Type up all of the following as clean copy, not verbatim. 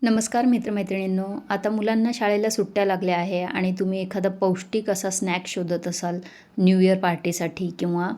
नमस्कार मित्रमैत्रिणींनो. आता मुलांना शाळेला सुट्ट्या लागल्या आहे आणि तुम्ही एखादा पौष्टिक असा स्नॅक शोधत असाल न्यू इयर पार्टीसाठी किंवा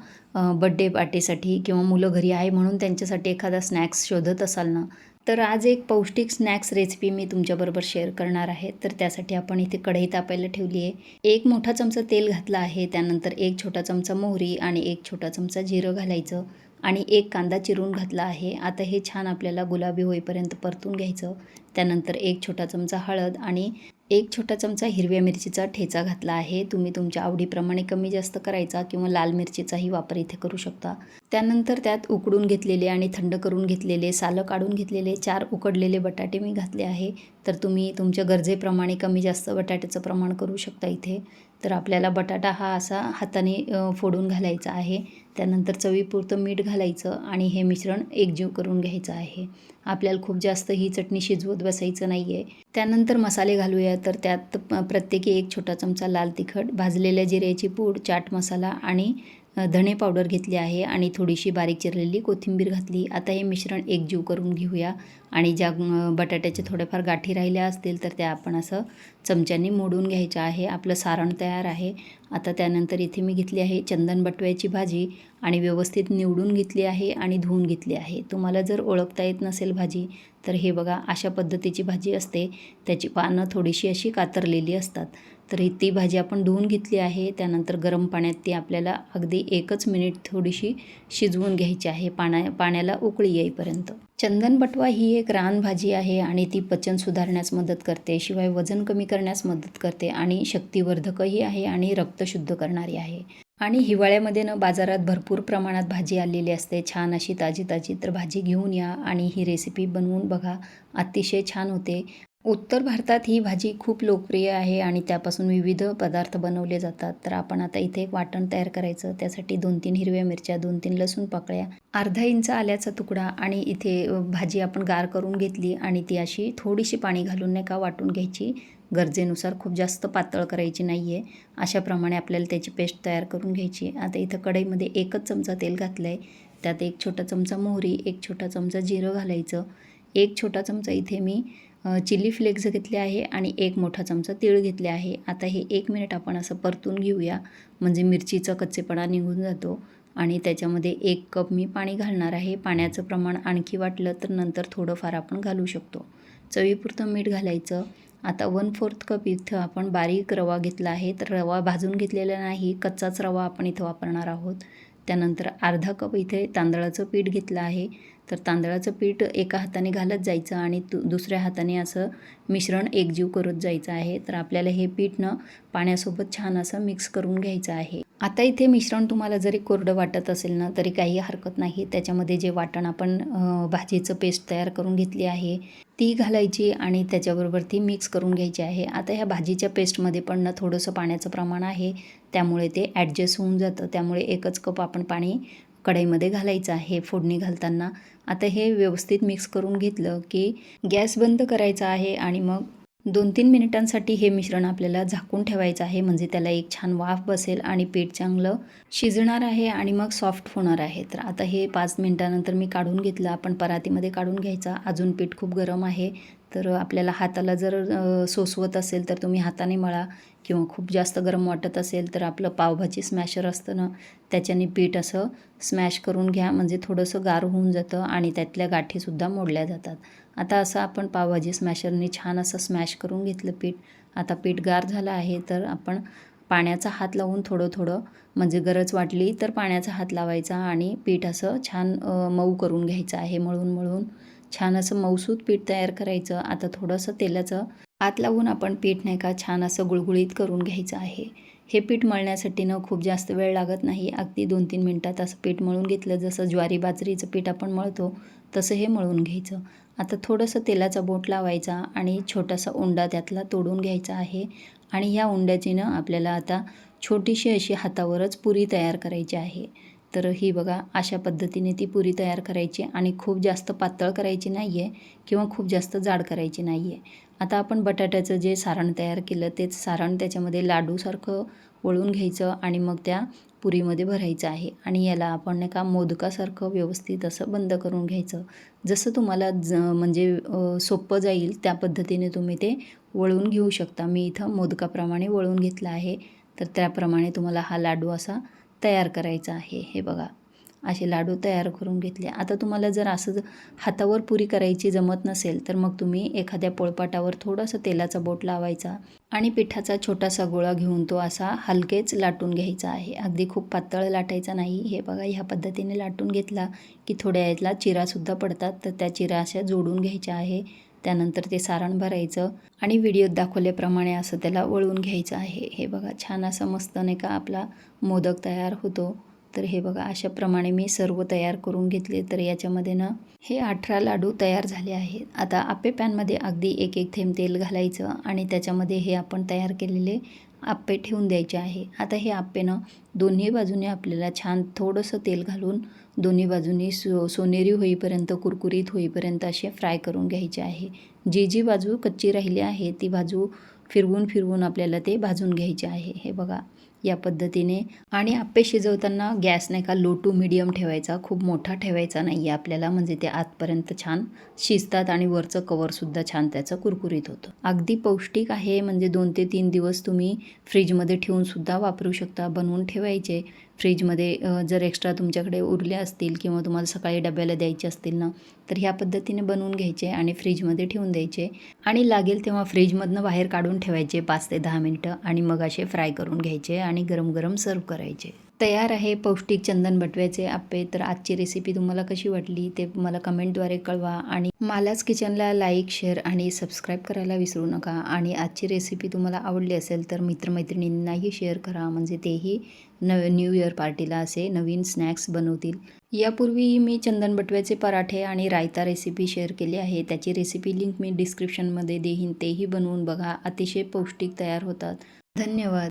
बड्डे पार्टीसाठी किंवा मुलं घरी आहे म्हणून त्यांच्यासाठी एखादा स्नॅक्स शोधत असाल ना, तर आज एक पौष्टिक स्नॅक्स रेसिपी मी तुमच्याबरोबर शेअर करणार आहे. तर त्यासाठी आपण इथे कढई तापायला ठेवली आहे. 1 मोठा चमचा तेल घातला आहे. त्यानंतर 1 छोटा चमचा मोहरी आणि 1 छोटा चमचा जिरं घालायचं आणि 1 कांदा चिरून घातला आहे. आता हे छान आपल्याला गुलाबी होईपर्यंत परतून घ्यायचं. त्यानंतर 1 छोटा चमचा हळद आणि 1 छोटा चमचा हिरव्या मिरचीचा ठेचा घातला आहे. तुम्ही तुमच्या आवडीप्रमाणे कमी जास्त करायचा किंवा लाल मिरचीचाही वापर इथे करू शकता. त्यानंतर त्यात उकडून घेतलेले आणि थंड करून घेतलेले, सालं काढून घेतलेले 4 उकडलेले बटाटे मी घातले आहे. तर तुम्ही तुमच्या गरजेप्रमाणे कमी जास्त बटाट्याचं प्रमाण करू शकता इथे. तर आपल्याला बटाटा हा असा हाताने फोडून घालायचा आहे. त्यानंतर चवीपुरतं मीठ घालायचं आणि हे मिश्रण एकजीव करून घ्यायचं आहे. आपल्याला खूप जास्त ही चटणी शिजवत बसायचं नाही आहे. त्यानंतर मसाले घालूया. तर त्यात प्रत्येकी 1 छोटा चमचा लाल तिखट, भाजलेल्या जिऱ्याची पूड, चाट मसाला आणि धणे पावडर घेतली आहे आणि थोडीशी बारीक चिरलेली कोथिंबीर घातली. आता हे मिश्रण एकजीव करून घेऊया आणि ज्या बटाट्याच्या थोड्याफार गाठी राहिल्या असतील तर त्या आपण असं चमच्याने मोडून घ्यायच्या आहे. आपलं सारण तयार आहे. आता त्यानंतर इथे मी घेतली आहे चंदन बटव्याची भाजी आणि व्यवस्थित निवडून घेतली आहे आणि धुवून घेतली आहे. तुम्हाला जर ओळखता येत नसेल भाजी तर हे बघा अशा पद्धतीची भाजी असते. त्याची पानं थोडीशी अशी कातरलेली असतात. तर ती भाजी आपण धुवून घेतली आहे. त्यानंतर गरम पाण्यात ती आपल्याला अगदी 1च मिनिट थोडीशी शिजवून घ्यायची आहे पाण्याला उकळी येईपर्यंत. चंदन बटवा ही एक रानभाजी आहे आणि ती पचन सुधारण्यास मदत करते, शिवाय वजन कमी करण्यास मदत करते आणि शक्तिवर्धकही आहे आणि रक्त शुद्ध करणारी आहे. आणि हिवाळ्यामध्ये बाजारात भरपूर प्रमाणात भाजी आलेली असते, छान अशी ताजी ताजी. तर भाजी घेऊन या आणि ही रेसिपी बनवून बघा, अतिशय छान होते. उत्तर भारतात ही भाजी खूप लोकप्रिय आहे आणि त्यापासून विविध पदार्थ बनवले जातात. तर आपण आता इथे एक वाटण तयार करायचं. त्यासाठी 2-3 हिरव्या मिरच्या, 2-3 लसूण पाकळ्या, अर्धा इंच आल्याचा तुकडा आणि इथे भाजी आपण गार करून घेतली आणि ती अशी थोडीशी पाणी घालून नाही का वाटून घ्यायची. गरजेनुसार, खूप जास्त पातळ करायची नाही आहे. अशाप्रमाणे आपल्याला त्याची पेस्ट तयार करून घ्यायची. आता इथं कढईमध्ये 1च चमचा तेल घातलं आहे. त्यात 1 छोटा चमचा मोहरी, 1 छोटा चमचा जिरं घालायचं. 1 छोटा चमचा इथे मी चिली फ्लेक्स घेतले आहे आणि 1 मोठा चमचा तीळ घेतले आहे. आता हे 1 मिनिट आपण असं परतून घेऊया, म्हणजे मिरचीचा कच्चेपणा निघून जातो. आणि त्याच्यामध्ये 1 कप मी पाणी घालणार आहे. पाण्याचं प्रमाण आणखी वाटलं तर नंतर थोडंफार आपण घालू शकतो. चवीपुरतं मीठ घालायचं. आता 1/4 कप इथं आपण बारीक रवा घेतला आहे. तर रवा भाजून घेतलेला नाही, कच्चाच रवा आपण इथं वापरणार आहोत. त्यानंतर अर्धा कप इथे तांदळाचं पीठ घेतलं आहे. तर तांदळाचं पीठ एका हाताने घालत जायचं आणि दुसऱ्या हाताने असं मिश्रण एकजीव करत जायचं आहे. तर आपल्याला हे पीठ पाण्यासोबत छान असं मिक्स करून घ्यायचं आहे. आता इथे मिश्रण तुम्हाला जरी कोरडं वाटत असेल ना तरी काही हरकत नाही. त्याच्यामध्ये जे वाटण आपण भाजीचं पेस्ट तयार करून घेतली आहे ती घालायची आणि त्याच्याबरोबर ती मिक्स करून घ्यायची आहे. आता ह्या भाजीच्या पेस्टमध्ये पण थोडंसं पाण्याचं प्रमाण आहे, त्यामुळे ते ॲडजस्ट होऊन जातं. त्यामुळे 1च कप आपण पाणी कढईमध्ये घालायचं आहे फोडणी घालताना. आता हे व्यवस्थित मिक्स करून घेतलं की गॅस बंद करायचा आहे आणि मग 2-3 मिनिटांसाठी हे मिश्रण आपल्याला झाकून ठेवायचं आहे, म्हणजे त्याला एक छान वाफ बसेल आणि पीठ चांगलं शिजणार आहे आणि मग सॉफ्ट होणार आहे. तर आता हे 5 मिनिटानंतर मी काढून घेतलं. आपण परातीमध्ये काढून घ्यायचा. अजून पीठ खूप गरम आहे, तर आपल्याला हाताला जर सोसवत असेल तर तुम्ही हाताने मळा किंवा खूप जास्त गरम वाटत असेल तर आपलं पावभाजी स्मॅशर असतं ना, त्याच्याने पीठ असं स्मॅश करून घ्या, म्हणजे थोडंसं गार होऊन जातं आणि त्यातल्या गाठीसुद्धा मोडल्या जातात. आता असं आपण पावभाजी स्मॅशरने छान असं स्मॅश करून घेतलं पीठ. आता पीठ गार झालं आहे तर आपण पाण्याचा हात लावून थोडं थोडं, म्हणजे गरज वाटली तर पाण्याचा हात लावायचा आणि पीठ असं छान मऊ करून घ्यायचं आहे. मळून छान असं मऊसूत पीठ तयार करायचं. आता थोडंसं तेलाचं हात लावून आपण पीठ नाही का छान असं गुळगुळीत करून घ्यायचं आहे. हे पीठ मळण्यासाठी खूप जास्त वेळ लागत नाही. अगदी 2-3 मिनटात असं पीठ मळून घेतलं. जसं ज्वारी बाजरीचं पीठ आपण मळतो तसं हे मळून घ्यायचं. आता थोडंसं तेलाचा बोट लावायचा आणि छोटासा उंडा त्यातला तोडून घ्यायचा आहे आणि ह्या उंड्याची आपल्याला आता छोटीशी अशी हातावरच पुरी तयार करायची आहे. तर ही बघा अशा पद्धतीने ती पुरी तयार करायची आणि खूप जास्त पातळ करायची नाही आहे किंवा खूप जास्त जाड करायची नाही आहे. आता आपण बटाट्याचं जे सारण तयार केलं तेच सारण त्याच्यामध्ये लाडूसारखं वळून घ्यायचं आणि मग त्या पुरीमध्ये भरायचं आहे आणि याला आपण नाही का मोदकासारखं व्यवस्थित असं बंद करून घ्यायचं. जसं तुम्हाला म्हणजे सोपं जाईल त्या पद्धतीने तुम्ही ते वळून घेऊ शकता. मी इथं मोदकाप्रमाणे वळून घेतला आहे, तर त्याप्रमाणे तुम्हाला हा लाडू असा तयार करायचा आहे. हे बघा, असे लाडू तयार करून घेतले. आता तुम्हाला जर असं हातावर पुरी करायची जमत नसेल, तर मग तुम्ही एखाद्या पोळपाटावर थोडंसं तेलाचा बोट लावायचा आणि पिठाचा छोटासा गोळा घेऊन तो असा हलकेच लाटून घ्यायचा आहे. अगदी खूप पातळ लाटायचा नाही. हे बघा, ह्या पद्धतीने लाटून घेतला की थोड्या यातला चिरासुद्धा पडतात, तर त्या चिरा अशा जोडून घ्यायच्या आहे. त्यानंतर ते सारण भरायचं आणि व्हिडिओत दाखवल्याप्रमाणे असं त्याला वळून घ्यायचं आहे. हे बघा, छान असा मस्त नाही का आपला मोदक तयार होतो. तर हे बघा, अशाप्रमाणे मी सर्व तयार करून घेतले. तर याच्यामध्ये ना हे 18 लाडू तयार झाले आहेत. आता आप्पे पॅनमध्ये अगदी एक एक थेंब तेल घालायचं आणि त्याच्यामध्ये हे आपण तयार केलेले आप्पे ठेवून द्यायचे आहे. आता हे आप्पे ना दोन्ही बाजूने आपल्याला छान थोडंसं तेल घालून दोन्ही बाजूनी सोनेरी होईपर्यंत, कुरकुरीत होईपर्यंत असे फ्राय करून घ्यायचे आहे. जी बाजू कच्ची राहिली आहे ती बाजू फिरवून फिरवून आपल्याला ते भाजून घ्यायचे आहे. हे बघा, या पद्धतीने. आणि आप्पे शिजवताना गॅस नाही का लो टू मीडियम ठेवायचा, खूप मोठा ठेवायचा नाही आहे आपल्याला, म्हणजे ते आतपर्यंत छान शिजतात आणि वरचं कवरसुद्धा छान त्याचं कुरकुरीत होतं. अगदी पौष्टिक आहे, म्हणजे 2 ते 3 दिवस तुम्ही फ्रीजमध्ये ठेवूनसुद्धा वापरू शकता. बनवून ठेवायचे फ्रीजमध्ये. जर एक्स्ट्रा तुमच्याकडे उरले असतील किंवा तुम्हाला सकाळी डब्याला द्यायचे असतील ना, तर ह्या पद्धतीने बनवून घ्यायचे आणि फ्रीजमध्ये ठेवून द्यायचे आणि लागेल तेव्हा फ्रीजमधनं बाहेर काढून ठेवायचे 5 ते 10 मिनटं आणि मग असे फ्राय करून घ्यायचे आणि गरम गरम सर्व करायचे. तयार आहे पौष्टिक चंदन बटव्याचे आप्पे. तर आजची रेसिपी तुम्हाला कशी वाटली ते मला कमेंटद्वारे कळवा आणि मालाच किचनला लाईक, शेअर आणि सबस्क्राईब करायला विसरू नका. आणि आजची रेसिपी तुम्हाला आवडली असेल तर मित्रमैत्रिणींनाही शेअर करा, म्हणजे तेही न्यू इयर पार्टीला असे नवीन स्नॅक्स बनवतील. यापूर्वी मी चंदन बटव्याचे पराठे आणि रायता रेसिपी शेअर केली आहे. त्याची रेसिपी लिंक मी डिस्क्रिप्शनमध्ये देईन, तेही बनवून बघा. अतिशय पौष्टिक तयार होतात. धन्यवाद.